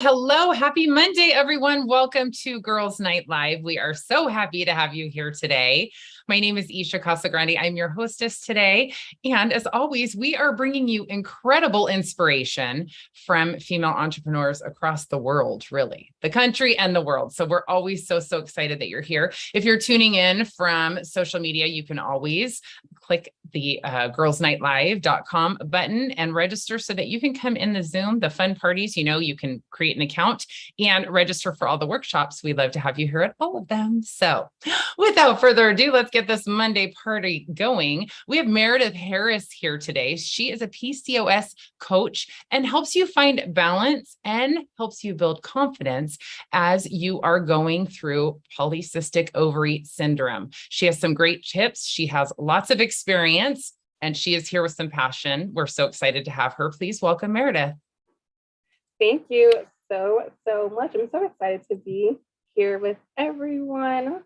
Hello, happy Monday, everyone. Welcome to Girls Night Live. We are so happy to have you here today. My name is Isha Casagrande. I'm your hostess today. And as always, we are bringing you incredible inspiration from female entrepreneurs across the world, really, the country and the world. So we're always so excited that you're here. If you're tuning in from social media, you can always click the girlsnightlive.com button and register so that you can come in the Zoom, the fun parties. You can create an account and register for all the workshops. We'd love to have you here at all of them. So without further ado, let's get this Monday party going. We have Meredith Harris here today. She is a PCOS coach and helps you find balance and helps you build confidence as you are going through polycystic ovary syndrome. She has some great tips. She has lots of experience and she is here with some passion. We're so excited to have her. Please welcome Meredith. Thank you so much. I'm so excited to be here with everyone.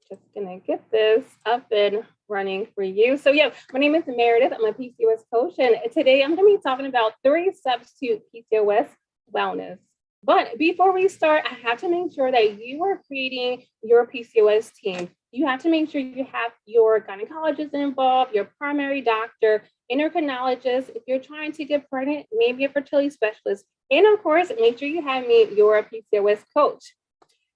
Just gonna get this up and running for you. So yeah, my name is Meredith. I'm a PCOS coach, and today I'm gonna be talking about 3 steps to PCOS wellness. But before we start, I have to make sure that you are creating your PCOS team. You have to make sure you have your gynecologist involved, your primary doctor, endocrinologist. If you're trying to get pregnant, maybe a fertility specialist. And of course, make sure you have me, your PCOS coach.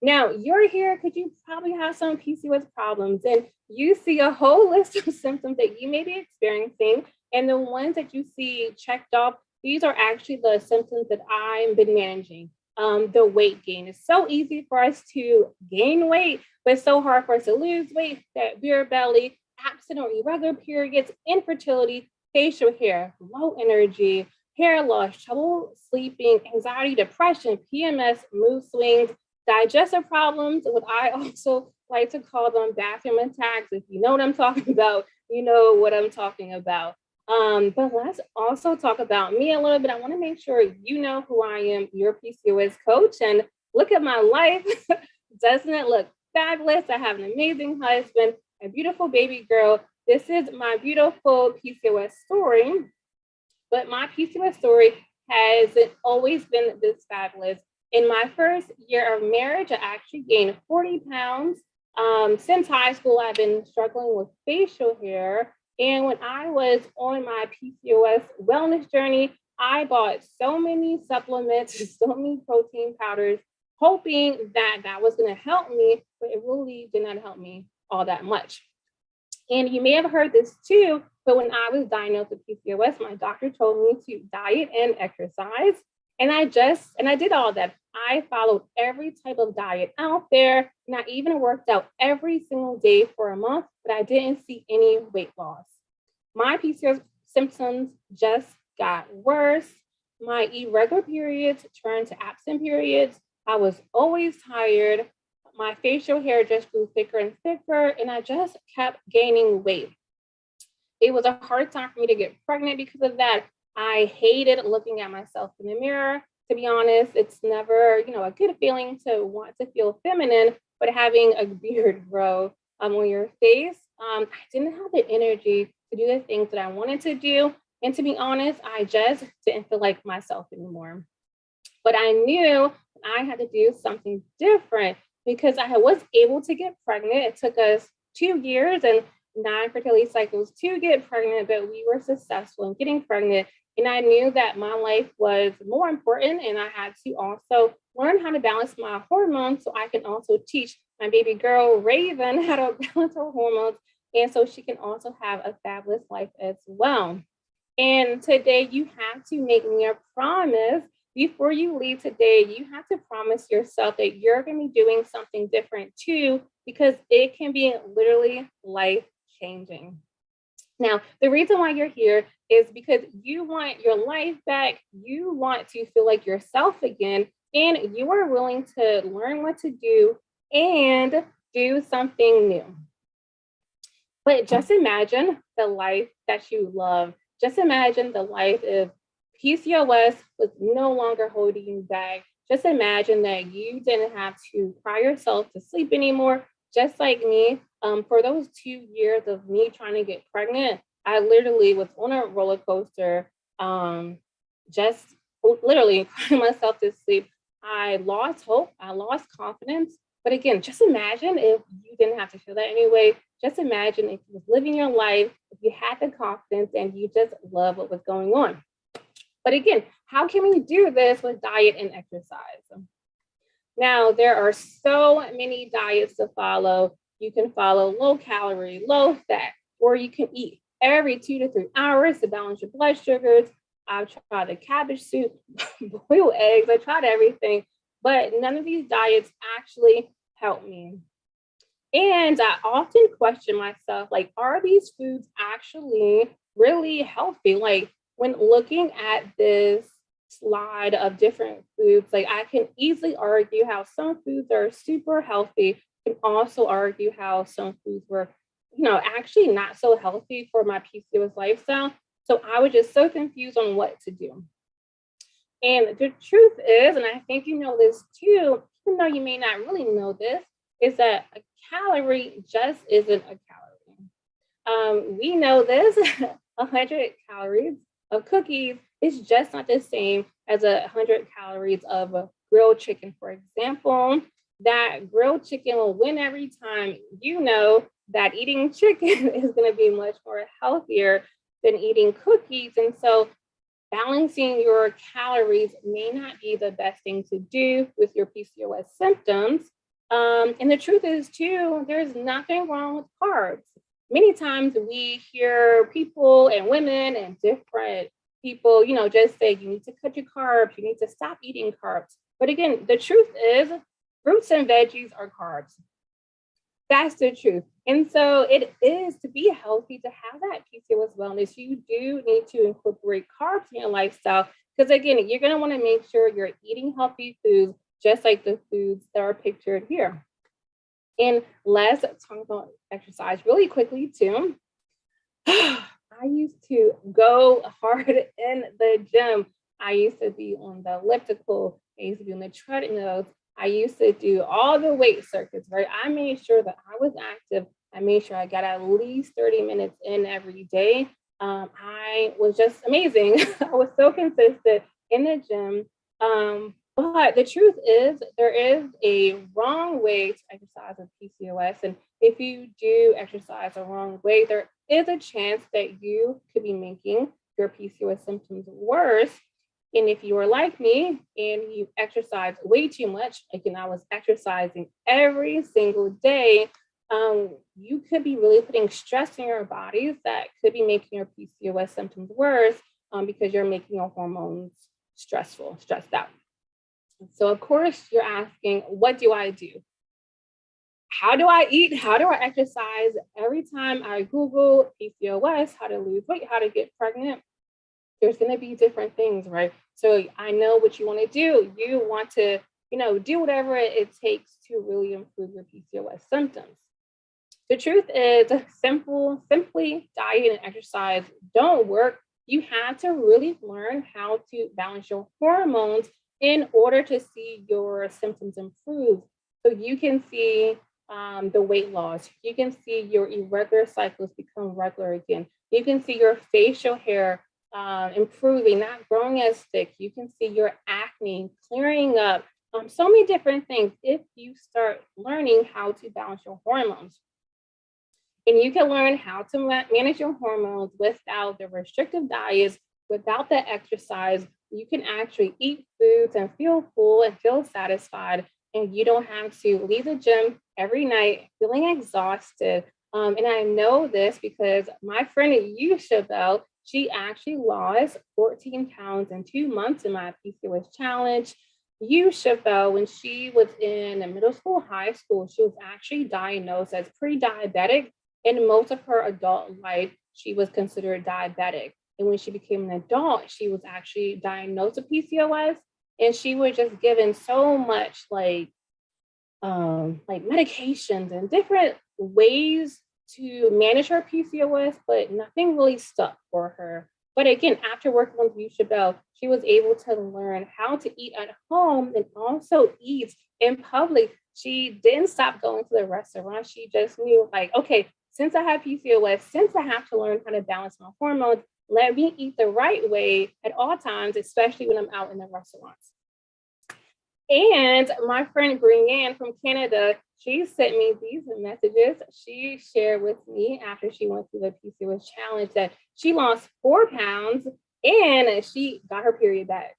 Now, you're here because you probably have some PCOS problems and you see a whole list of symptoms that you may be experiencing. And the ones that you see checked off, these are actually the symptoms that I've been managing. The weight gain. It's so easy for us to gain weight, but it's so hard for us to lose weight. That beer belly, absent or irregular periods, infertility, facial hair, low energy, hair loss, trouble sleeping, anxiety, depression, PMS, mood swings, digestive problems, what I also like to call them bathroom attacks. If you know what I'm talking about, you know what I'm talking about. But let's also talk about me a little bit. I want to make sure you know who I am, your PCOS coach. And look at my life. Doesn't it look fabulous? I have an amazing husband, a beautiful baby girl. This is my beautiful PCOS story. But my PCOS story hasn't always been this fabulous. In my first year of marriage, I actually gained 40 pounds. Since high school, I've been struggling with facial hair. And when I was on my PCOS wellness journey, I bought so many supplements, so many protein powders, hoping that that was going to help me, but it really did not help me all that much. And you may have heard this too, but when I was diagnosed with PCOS, my doctor told me to diet and exercise. And I did all that. I followed every type of diet out there, and I even worked out every single day for a month, but I didn't see any weight loss. My PCOS symptoms just got worse. My irregular periods turned to absent periods. I was always tired. My facial hair just grew thicker and thicker, and I just kept gaining weight. It was a hard time for me to get pregnant because of that. I hated looking at myself in the mirror. To be honest, it's never, a good feeling to want to feel feminine, but having a beard grow on your face, I didn't have the energy to do the things that I wanted to do. And to be honest, I just didn't feel like myself anymore. But I knew I had to do something different because I was able to get pregnant. It took us 2 years and 9 fertility cycles to get pregnant, but we were successful in getting pregnant. And I knew that my life was more important, and I had to also learn how to balance my hormones so I can also teach my baby girl, Raven, how to balance her hormones, and so she can also have a fabulous life as well. And today you have to make me a promise. Before you leave today, you have to promise yourself that you're going to be doing something different too, because it can be literally life-changing. Now, the reason why you're here is because you want your life back. You want to feel like yourself again, and you are willing to learn what to do and do something new. But just imagine the life that you love. Just imagine the life if PCOS was no longer holding you back. Just imagine that you didn't have to cry yourself to sleep anymore. Just like me, for those 2 years of me trying to get pregnant, I literally was on a roller coaster, just literally crying myself to sleep I lost hope, I lost confidence. But again, just imagine if you didn't have to feel that anyway. Just imagine if you was living your life, if you had the confidence and you just love what was going on. But again, how can we do this with diet and exercise? Now, there are so many diets to follow. You can follow low calorie, low fat, or you can eat every 2 to 3 hours to balance your blood sugars. I've tried the cabbage soup, boiled eggs, I tried everything, but none of these diets actually help me. And I often question myself, like, are these foods actually really healthy? Like, when looking at this slide of different foods, like, I can easily argue how some foods are super healthy, and also argue how some foods were, actually not so healthy for my PCOS lifestyle. So I was just so confused on what to do. And the truth is, and I think you know this too, even though you may not really know this, is that a calorie just isn't a calorie. We know this 100 calories of cookies is just not the same as 100 calories of grilled chicken, for example. That grilled chicken will win every time. You know that eating chicken is going to be much more healthier than eating cookies. And so balancing your calories may not be the best thing to do with your PCOS symptoms. And the truth is, too, there's nothing wrong with carbs. Many times we hear people and women and different people, just say you need to cut your carbs, you need to stop eating carbs. But again, the truth is, fruits and veggies are carbs. That's the truth. And so it is, to be healthy, to have that PCOS wellness, you do need to incorporate carbs in your lifestyle. Because again, you're going to want to make sure you're eating healthy foods, just like the foods that are pictured here. And let's talk about exercise really quickly too. I used to go hard in the gym. I used to be on the elliptical. I used to be on the treadmills. I used to do all the weight circuits, right? I made sure that I was active. I made sure I got at least 30 minutes in every day. I was just amazing. I was so consistent in the gym. But the truth is, there is a wrong way to exercise with PCOS. And if you do exercise the wrong way, there is a chance that you could be making your PCOS symptoms worse. And if you are like me and you exercise way too much, again, I was exercising every single day, you could be really putting stress in your bodies that could be making your PCOS symptoms worse because you're making your hormones stressed out. So of course you're asking, what do I do? How do I eat? How do I exercise? Every time I Google PCOS, how to lose weight, how to get pregnant, there's going to be different things, right? So I know what you want to do. You want to, do whatever it takes to really improve your PCOS symptoms. The truth is, simply diet and exercise don't work. You have to really learn how to balance your hormones in order to see your symptoms improve. So you can see the weight loss. You can see your irregular cycles become regular again. You can see your facial hair improving, not growing as thick. You can see your acne clearing up. So many different things if you start learning how to balance your hormones. And you can learn how to manage your hormones without the restrictive diets, without the exercise. You can actually eat foods and feel full and feel satisfied. And you don't have to leave the gym every night feeling exhausted. And I know this because my friend Yushabel, she actually lost 14 pounds in 2 months in my PCOS challenge. Yushabel, when she was in middle school, high school, she was actually diagnosed as pre-diabetic. In most of her adult life, she was considered diabetic. And when she became an adult, she was actually diagnosed with PCOS. And she was just given so much like medications and different ways to manage her PCOS, but nothing really stuck for her. But again, after working with Yushabel, she was able to learn how to eat at home and also eat in public. She didn't stop going to the restaurant. She just knew, like, okay, since I have PCOS, since I have to learn how to balance my hormones, let me eat the right way at all times, especially when I'm out in the restaurants. And my friend Brianne from Canada, she sent me these messages. She shared with me after she went through the PCOS challenge that she lost 4 pounds and she got her period back.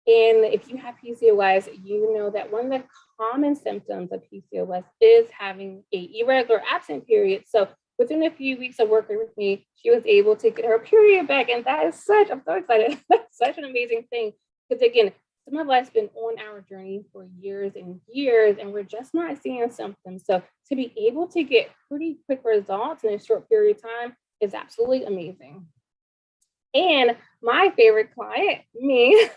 And if you have PCOS, you know that one of the common symptoms of PCOS is having a irregular absent period. So within a few weeks of working with me, she was able to get her period back. And that is I'm so excited. That's such an amazing thing. Because again, some of us been on our journey for years and years, and we're just not seeing symptoms. So to be able to get pretty quick results in a short period of time is absolutely amazing. And my favorite client, me,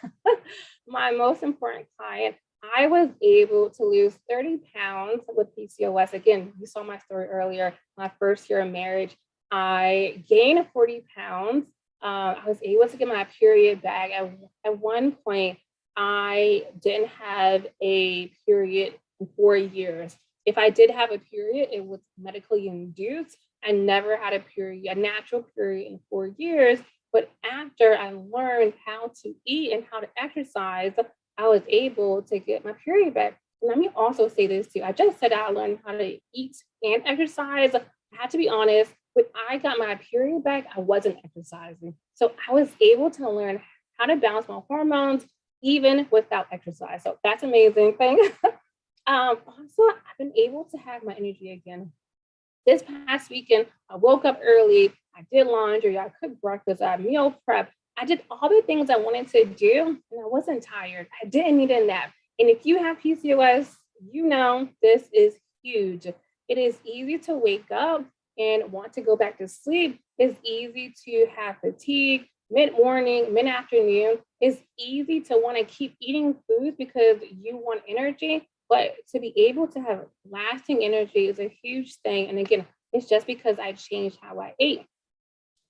my most important client, I was able to lose 30 pounds with PCOS. Again, you saw my story earlier, my first year of marriage. I gained 40 pounds. I was able to get my period back. At one point, I didn't have a period in 4 years. If I did have a period, it was medically induced. I never had a natural period in 4 years. But after I learned how to eat and how to exercise, I was able to get my period back. And let me also say this too. I just said I learned how to eat and exercise. I had to be honest, when I got my period back, I wasn't exercising. So I was able to learn how to balance my hormones even without exercise. So that's an amazing thing. Also, I've been able to have my energy again. This past weekend, I woke up early. I did laundry. I cooked breakfast. I meal prep. I did all the things I wanted to do, and I wasn't tired. I didn't need a nap. And if you have PCOS, you know this is huge. It is easy to wake up and want to go back to sleep. It's easy to have fatigue mid-morning, mid-afternoon. It's easy to want to keep eating foods because you want energy, but to be able to have lasting energy is a huge thing. And again, it's just because I changed how I ate.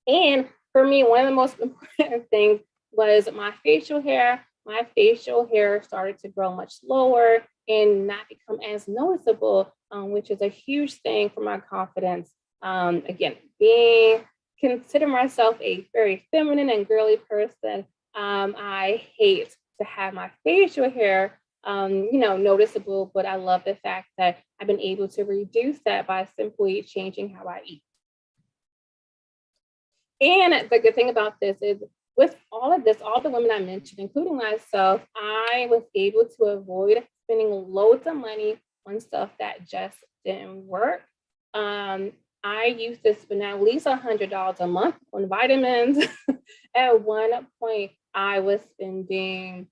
And for me, one of the most important things was my facial hair. My facial hair started to grow much slower and not become as noticeable, which is a huge thing for my confidence. Again, consider myself a very feminine and girly person. I hate to have my facial hair, noticeable, but I love the fact that I've been able to reduce that by simply changing how I eat. And the good thing about this is with all of this, all the women I mentioned, including myself, I was able to avoid spending loads of money on stuff that just didn't work. I used to spend at least $100 a month on vitamins. At one point, I was using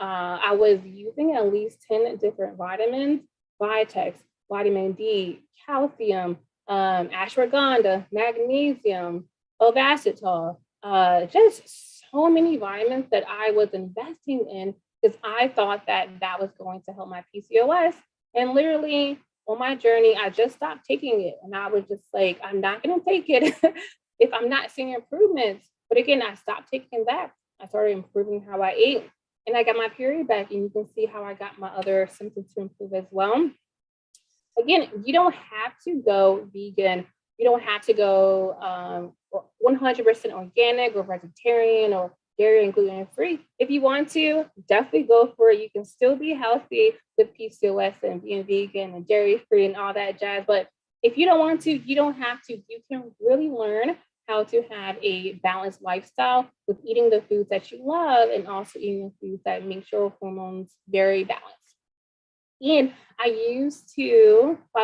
at least 10 different vitamins: Vitex, vitamin D, calcium, ashwagandha, magnesium, Ovacitol, just so many vitamins that I was investing in because I thought that that was going to help my PCOS. And literally on my journey, I just stopped taking it. And I was just like, I'm not going to take it if I'm not seeing improvements. But again, I stopped taking that. I started improving how I ate. And I got my period back. And you can see how I got my other symptoms to improve as well. Again, you don't have to go vegan. You don't have to go 100% organic or vegetarian or dairy and gluten free. If you want to, definitely go for it. You can still be healthy with PCOS and being vegan and dairy free and all that jazz. But if you don't want to, you don't have to. You can really learn how to have a balanced lifestyle with eating the foods that you love and also eating the foods that make your hormones very balanced. And I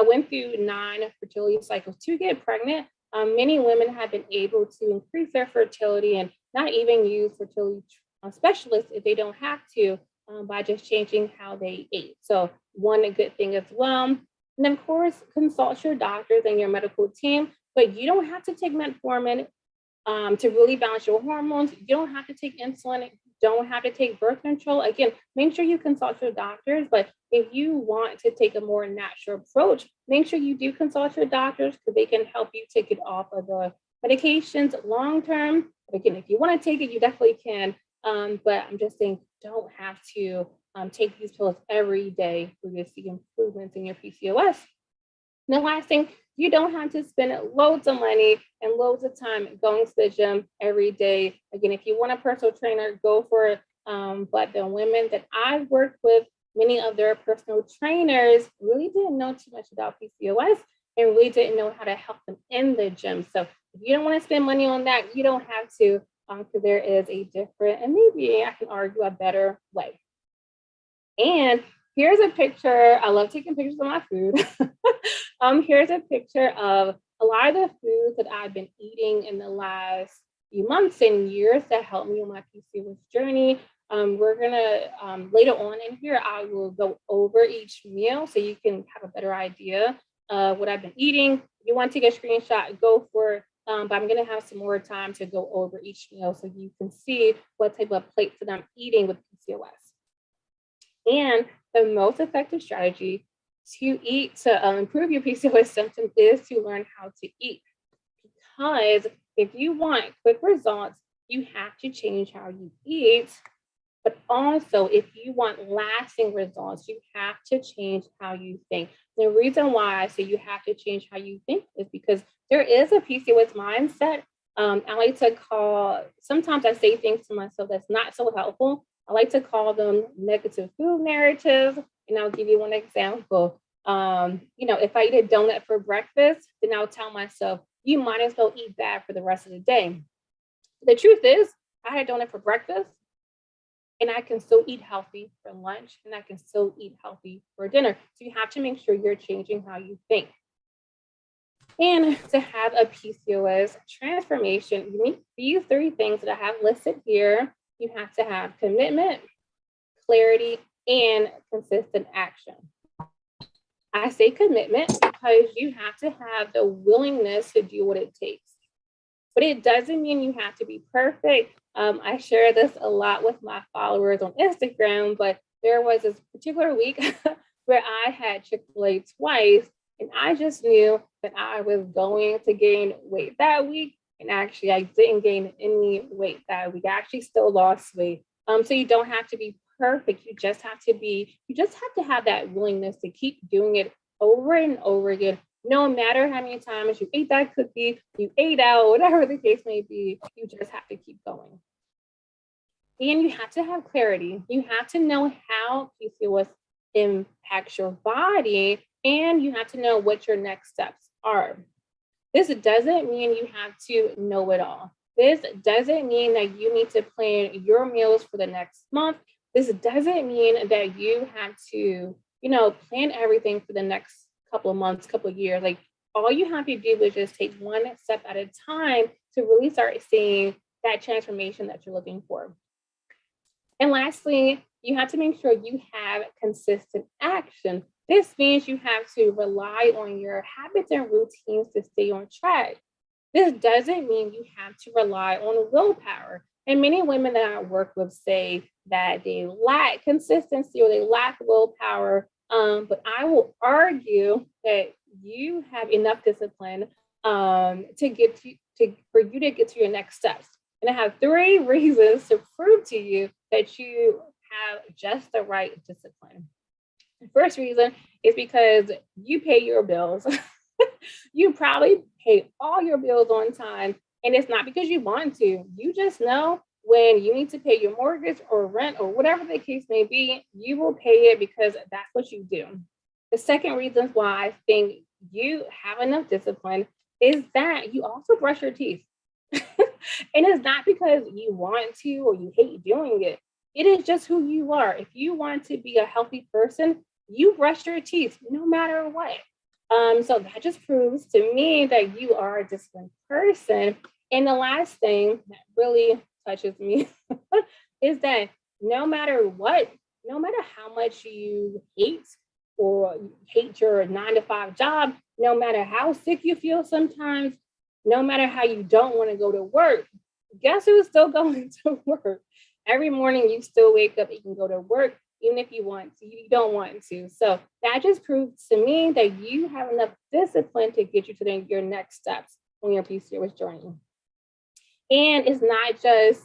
went through 9 fertility cycles to get pregnant. Many women have been able to increase their fertility and not even use fertility specialists if they don't have to by just changing how they ate. So one good thing as well. And of course, consult your doctors and your medical team, but you don't have to take metformin to really balance your hormones. You don't have to take insulin. You don't have to take birth control. Again, make sure you consult your doctors. But if you want to take a more natural approach, make sure you do consult your doctors because they can help you take it off of the medications long term. But again, if you want to take it, you definitely can. But I'm just saying, don't have to take these pills every day for you to see improvements in your PCOS. And the last thing, you don't have to spend loads of money and loads of time going to the gym every day. Again, if you want a personal trainer, go for it. But the women that I've worked with, many of their personal trainers really didn't know too much about PCOS and really didn't know how to help them in the gym. So if you don't want to spend money on that, you don't have to, because there is a different, and maybe I can argue a better way. And here's a picture. I love taking pictures of my food. Here's a picture of a lot of the foods that I've been eating in the last few months and years that helped me on my PCOS journey. We're gonna later on in here, I will go over each meal so you can have a better idea of what I've been eating. If you want to take a screenshot, go for it. But I'm gonna have some more time to go over each meal so you can see what type of plates that I'm eating with PCOS. And the most effective strategy to eat to improve your PCOS symptoms is to learn how to eat. Because if you want quick results, you have to change how you eat. But also, if you want lasting results, you have to change how you think. The reason why I say you have to change how you think is because there is a PCOS mindset. I like to call, sometimes I say things to myself that's not so helpful. I like to call them negative food narratives. And I'll give you one example. If I eat a donut for breakfast, then I'll tell myself, you might as well eat that for the rest of the day. The truth is, I had a donut for breakfast, and I can still eat healthy for lunch, and I can still eat healthy for dinner. So you have to make sure you're changing how you think. And to have a PCOS transformation, you need these 3 things that I have listed here. You have to have commitment, clarity, and consistent action. I say commitment because you have to have the willingness to do what it takes. But it doesn't mean you have to be perfect. I share this a lot with my followers on Instagram, but there was this particular week where I had Chick-fil-A twice, and I just knew that I was going to gain weight that week. And actually, I didn't gain any weight that week. I actually still lost weight. So you don't have to be perfect. You just have to have that willingness to keep doing it over and over again. No matter how many times you ate that cookie, you ate out, whatever the case may be, you just have to keep going. And you have to have clarity. You have to know how PCOS impacts your body, and you have to know what your next steps are. This doesn't mean you have to know it all. This doesn't mean that you need to plan your meals for the next month. This doesn't mean that you have to, plan everything for the next couple of months, couple of years. Like, all you have to do is just take one step at a time to really start seeing that transformation that you're looking for. And lastly, you have to make sure you have consistent action. This means you have to rely on your habits and routines to stay on track. This doesn't mean you have to rely on willpower. And many women that I work with say that they lack consistency or they lack willpower. But I will argue that you have enough discipline for you to get to your next steps. And I have 3 reasons to prove to you that you have just the right discipline. The first reason is because you pay your bills. You probably pay all your bills on time. And it's not because you want to. You just know when you need to pay your mortgage or rent or whatever the case may be, you will pay it because that's what you do. The second reason why I think you have enough discipline is that you also brush your teeth. And it's not because you want to or you hate doing it. It is just who you are. If you want to be a healthy person, you brush your teeth no matter what. So that just proves to me that you are a disciplined person. And the last thing that really touches me is that no matter what, no matter how much you hate or hate your 9-to-5 job, no matter how sick you feel sometimes, no matter how you don't want to go to work, guess who's still going to work? Every morning you still wake up and you can go to work, even if you want to, you don't want to. So that just proves to me that you have enough discipline to get you to your next steps on your PCOS journey. And it's not just,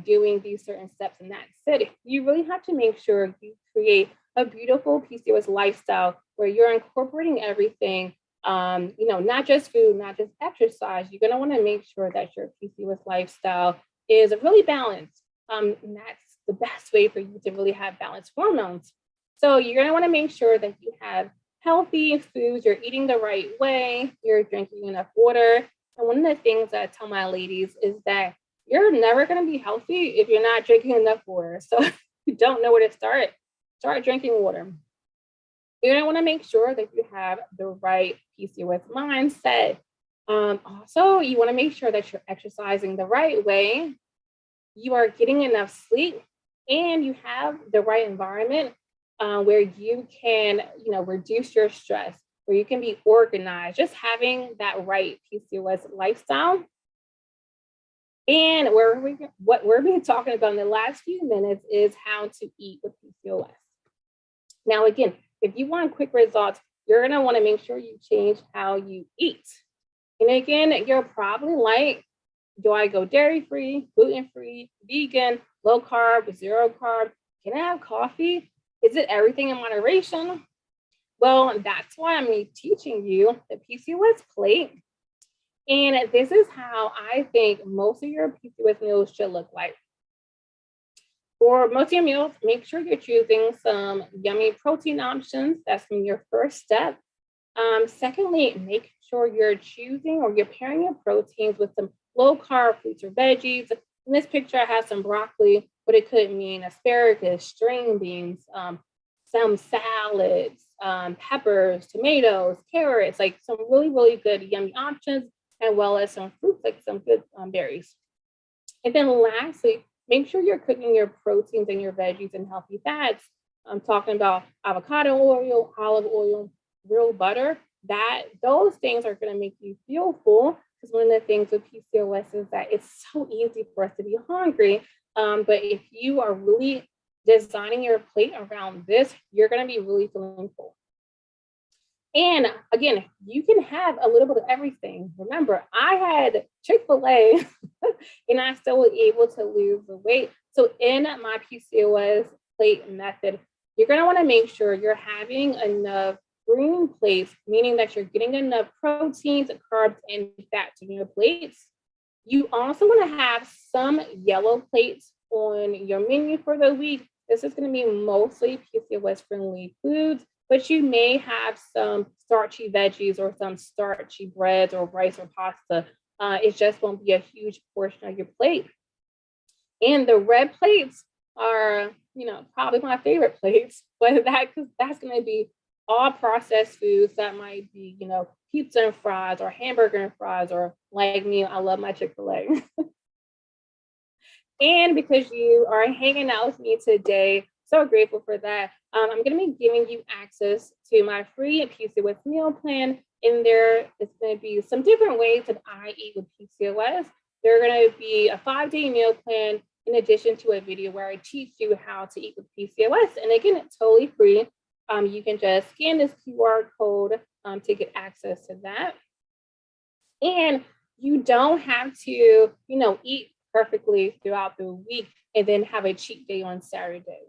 doing these certain steps and that's it. You really have to make sure you create a beautiful PCOS lifestyle where you're incorporating everything, not just food, not just exercise. You're going to want to make sure that your PCOS lifestyle is really balanced. And that's the best way for you to really have balanced hormones. So you're going to want to make sure that you have healthy foods, you're eating the right way, you're drinking enough water. And one of the things that I tell my ladies is that you're never going to be healthy if you're not drinking enough water. So if you don't know where to start drinking water. You're going to want to make sure that you have the right PCOS mindset. Also, you want to make sure that you're exercising the right way, you are getting enough sleep, and you have the right environment where you can, reduce your stress, where you can be organized, just having that right PCOS lifestyle. And what we're being talking about in the last few minutes is how to eat with PCOS. Now, again, if you want quick results, you're going to want to make sure you change how you eat. And again, you're probably like, do I go dairy-free, gluten-free, vegan, low carb, zero carb? Can I have coffee? Is it everything in moderation? Well, that's why I'm teaching you the PCOS plate. And this is how I think most of your PCOS meals should look like. For most of your meals, make sure you're choosing some yummy protein options. That's your first step. Secondly, make sure you're choosing or you're pairing your proteins with some low carb fruits or veggies. In this picture, I have some broccoli, but it could mean asparagus, string beans, some salads, peppers, tomatoes, carrots, like some really, really good yummy options, as well as some fruits, like some good berries. And then lastly, make sure you're cooking your proteins and your veggies and healthy fats. I'm talking about avocado oil, olive oil, real butter. Those things are going to make you feel full. Because one of the things with PCOS is that it's so easy for us to be hungry. But if you are really designing your plate around this, you're going to be really feeling full. And again, you can have a little bit of everything. Remember, I had Chick-fil-A and I still was able to lose the weight. So in my PCOS plate method, you're going to want to make sure you're having enough green plates, meaning that you're getting enough proteins, carbs, and fats in your plates. You also want to have some yellow plates on your menu for the week. This is going to be mostly PCOS-friendly foods, but you may have some starchy veggies or some starchy breads or rice or pasta. It just won't be a huge portion of your plate. And the red plates are, probably my favorite plates, but that's going to be all processed foods. That might be, pizza and fries or hamburger and fries, or like me, I love my Chick-fil-A. And because you are hanging out with me today, so grateful for that. I'm going to be giving you access to my free PCOS meal plan. In there, it's going to be some different ways that I eat with PCOS. There are going to be a 5-day meal plan in addition to a video where I teach you how to eat with PCOS. And again, it's totally free. You can just scan this QR code to get access to that. And you don't have to, eat perfectly throughout the week and then have a cheat day on Saturday.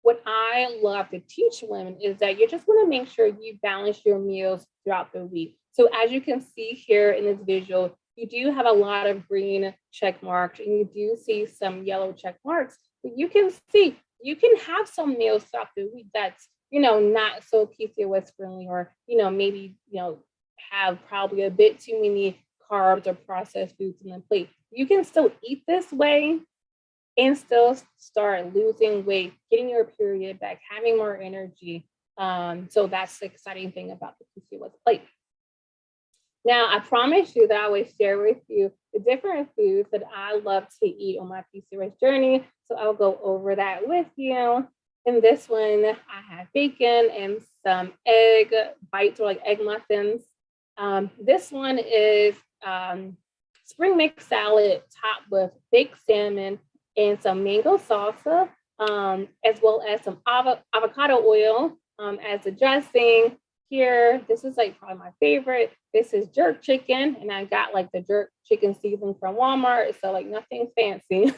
What I love to teach women is that you just want to make sure you balance your meals throughout the week. So as you can see here in this visual, you do have a lot of green check marks and you do see some yellow check marks, but you can see you can have some meals throughout the week that's, not so PCOS friendly, or, maybe, have probably a bit too many carbs or processed foods in the plate. You can still eat this way and still start losing weight, getting your period back, having more energy. So that's the exciting thing about the PCOS plate. Now, I promise you that I will share with you the different foods that I love to eat on my PCOS journey. So I'll go over that with you. In this one, I have bacon and some egg bites, or like egg muffins. This one is spring mix salad topped with baked salmon and some mango salsa, as well as some avocado oil as a dressing. Here, this is like probably my favorite. This is jerk chicken, and I got like the jerk chicken seasoning from Walmart, so like nothing fancy.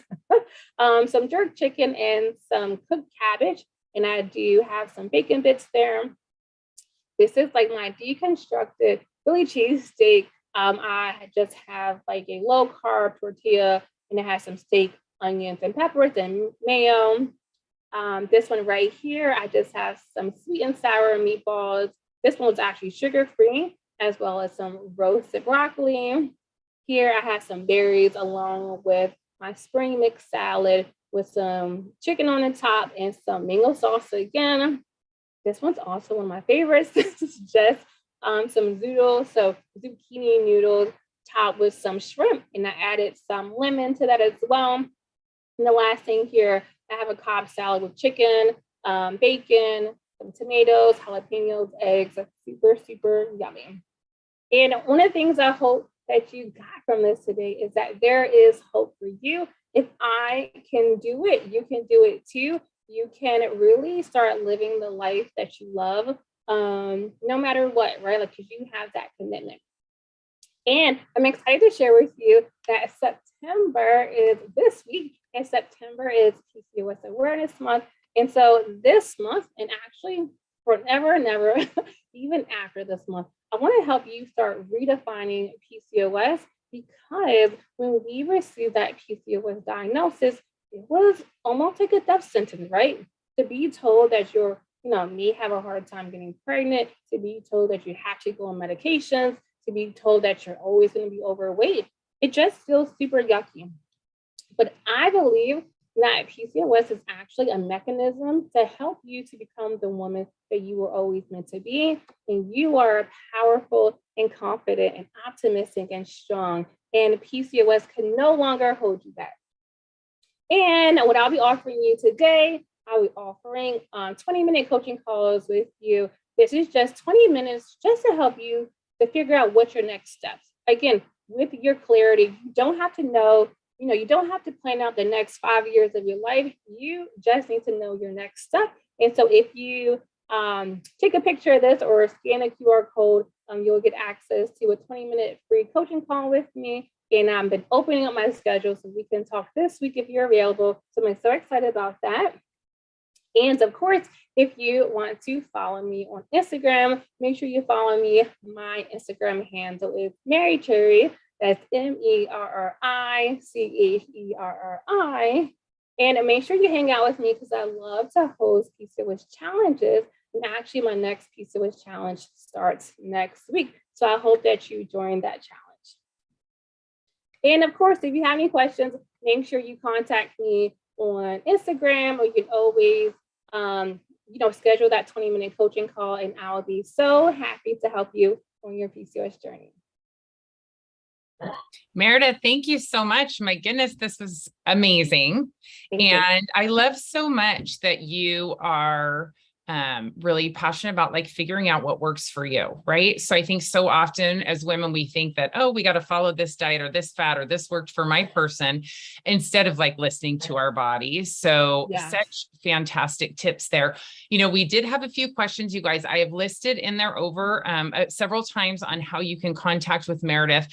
Some jerk chicken and some cooked cabbage, and I do have some bacon bits there. This is like my deconstructed Philly cheesesteak. I just have like a low carb tortilla, and it has some steak, onions, and peppers and mayo. This one right here, I just have some sweet and sour meatballs. This one was actually sugar-free, as well as some roasted broccoli. Here I have some berries along with my spring mix salad with some chicken on the top and some mango salsa again. This one's also one of my favorites. This is just some zoodles, so zucchini noodles topped with some shrimp, and I added some lemon to that as well. And the last thing here, I have a Cobb salad with chicken, bacon, some tomatoes, jalapenos, eggs. Super, super yummy. And one of the things I hope that you got from this today is that there is hope for you. If I can do it, you can do it too. You can really start living the life that you love, no matter what, right? Like, because you have that commitment. And I'm excited to share with you that September is this week, and September is PCOS Awareness Month. And so this month, and actually forever and ever, even after this month, I want to help you start redefining PCOS, because when we received that PCOS diagnosis, it was almost like a death sentence, right? To be told that you're, may have a hard time getting pregnant, to be told that you have to go on medications, to be told that you're always going to be overweight. It just feels super yucky. But I believe that PCOS is actually a mechanism to help you to become the woman that you were always meant to be. And you are powerful and confident and optimistic and strong. And PCOS can no longer hold you back. And what I'll be offering you today, I'll be offering 20-minute coaching calls with you. This is just 20 minutes just to help you to figure out what's your next steps. Again, with your clarity, you don't have to know, you don't have to plan out the next 5 years of your life. You just need to know your next step. And so if you take a picture of this or scan a QR code, you'll get access to a 20-minute free coaching call with me. And I've been opening up my schedule so we can talk this week if you're available. So I'm so excited about that. And of course, if you want to follow me on Instagram, make sure you follow me. My Instagram handle is Mary Cherry. That's MERRICHERRI. And make sure you hang out with me because I love to host PCOS challenges. And actually, my next PCOS challenge starts next week. So I hope that you join that challenge. And of course, if you have any questions, make sure you contact me on Instagram, or you can always, schedule that 20-minute coaching call, and I'll be so happy to help you on your PCOS journey. Meredith, thank you so much. My goodness, this was amazing. And I love so much that you are really passionate about like figuring out what works for you, right? So I think so often as women, we think that, oh, we got to follow this diet or this fat or this worked for my person, instead of like listening to our bodies. So such fantastic tips there. We did have a few questions, you guys. I have listed in there over several times on how you can contact with Meredith.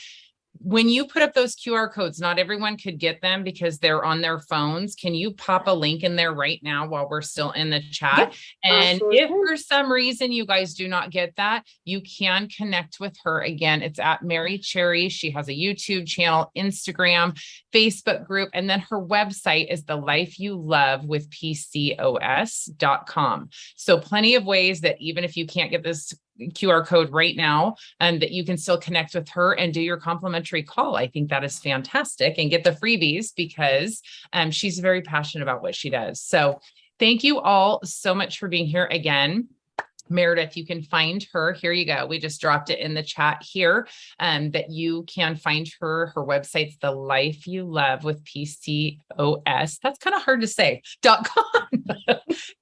When you put up those QR codes, not everyone could get them because they're on their phones. Can you pop a link in there right now while we're still in the chat? And if for some reason you guys do not get that, you can connect with her again. It's at Mary Cherry. She has a YouTube channel, Instagram, Facebook group, and then her website is thelifeyoulovewithpcos.com. So plenty of ways that even if you can't get this QR code right now, that you can still connect with her and do your complimentary call. I think that is fantastic, and get the freebies because she's very passionate about what she does. So thank you all so much for being here again. Meredith, you can find her. Here you go. We just dropped it in the chat here, that you can find her. Her website's The Life You Love with PCOS. That's kind of hard to say. .com.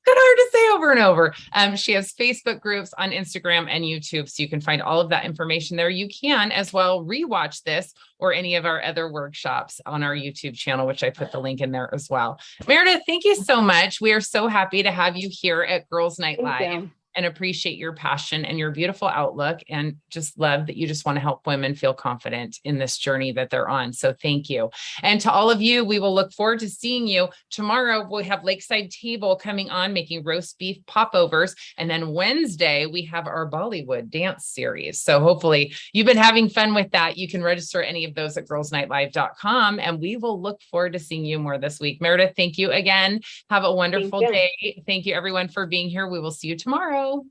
Kind of hard to say over and over. She has Facebook groups on Instagram and YouTube, so you can find all of that information there. You can as well rewatch this or any of our other workshops on our YouTube channel, which I put the link in there as well. Meredith, thank you so much. We are so happy to have you here at Girls Night Live. and appreciate your passion and your beautiful outlook, and just love that you just want to help women feel confident in this journey that they're on. So thank you. And to all of you, we will look forward to seeing you tomorrow. We have Lakeside Table coming on, making roast beef popovers. And then Wednesday, we have our Bollywood dance series. So hopefully you've been having fun with that. You can register any of those at girlsnightlive.com, and we will look forward to seeing you more this week. Meredith, thank you again. Have a wonderful day. Thank you everyone for being here. We will see you tomorrow.